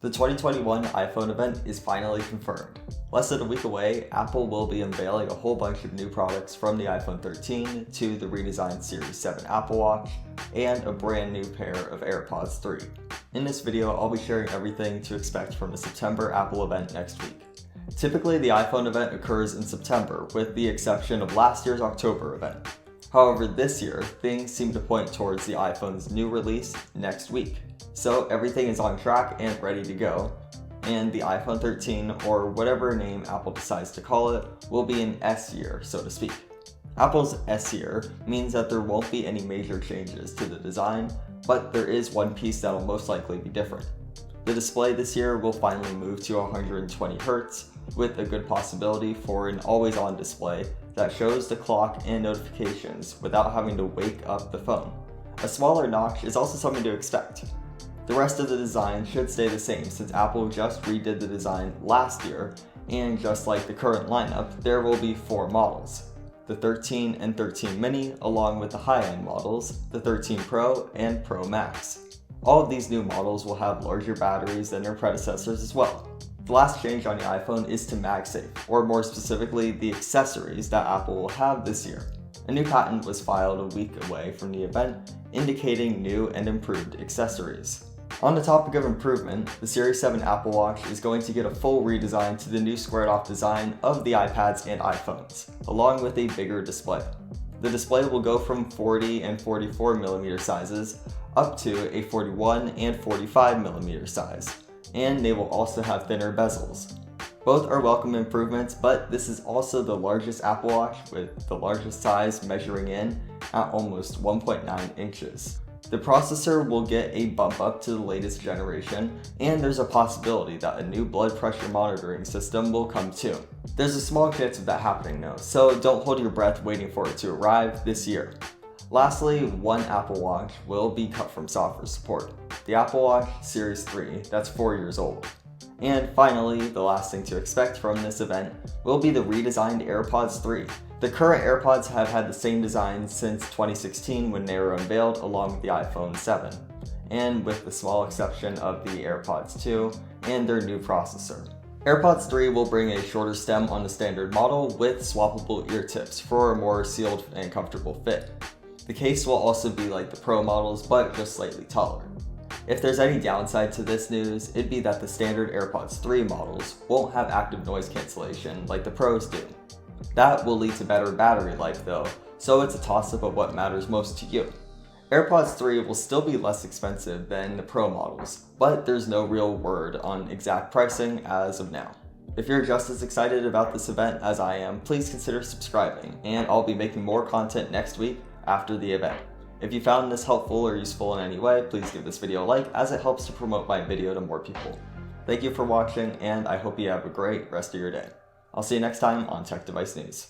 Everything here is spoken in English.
The 2021 iPhone event is finally confirmed. Less than a week away, Apple will be unveiling a whole bunch of new products from the iPhone 13 to the redesigned Series 7 Apple Watch and a brand new pair of AirPods 3. In this video, I'll be sharing everything to expect from the September Apple event next week. Typically, the iPhone event occurs in September, with the exception of last year's October event. However, this year, things seem to point towards the iPhone's new release next week. So everything is on track and ready to go, and the iPhone 13, or whatever name Apple decides to call it, will be an S year, so to speak. Apple's S year means that there won't be any major changes to the design, but there is one piece that will most likely be different. The display this year will finally move to 120Hz, with a good possibility for an always-on display that shows the clock and notifications without having to wake up the phone. A smaller notch is also something to expect. The rest of the design should stay the same since Apple just redid the design last year, and just like the current lineup, there will be 4 models. The 13 and 13 mini, along with the high-end models, the 13 Pro and Pro Max. All of these new models will have larger batteries than their predecessors as well. The last change on the iPhone is to MagSafe, or more specifically, the accessories that Apple will have this year. A new patent was filed a week away from the event, indicating new and improved accessories. On the topic of improvement, the Series 7 Apple Watch is going to get a full redesign to the new squared-off design of the iPads and iPhones, along with a bigger display. The display will go from 40 and 44mm sizes up to a 41 and 45mm size, and they will also have thinner bezels. Both are welcome improvements, but this is also the largest Apple Watch, with the largest size measuring in at almost 1.9 inches. The processor will get a bump up to the latest generation, and there's a possibility that a new blood pressure monitoring system will come too. There's a small chance of that happening though, so don't hold your breath waiting for it to arrive this year. Lastly, one Apple Watch will be cut from software support, the Apple Watch Series 3, that's 4 years old. And finally, the last thing to expect from this event will be the redesigned AirPods 3. The current AirPods have had the same design since 2016 when they were unveiled along with the iPhone 7, and with the small exception of the AirPods 2 and their new processor. AirPods 3 will bring a shorter stem on the standard model with swappable ear tips for a more sealed and comfortable fit. The case will also be like the Pro models, but just slightly taller. If there's any downside to this news, it'd be that the standard AirPods 3 models won't have active noise cancellation like the Pros do. That will lead to better battery life though, so it's a toss-up of what matters most to you. AirPods 3 will still be less expensive than the Pro models, but there's no real word on exact pricing as of now. If you're just as excited about this event as I am, please consider subscribing, and I'll be making more content next week after the event. If you found this helpful or useful in any way, please give this video a like, as it helps to promote my video to more people. Thank you for watching, and I hope you have a great rest of your day. I'll see you next time on Tech Device News.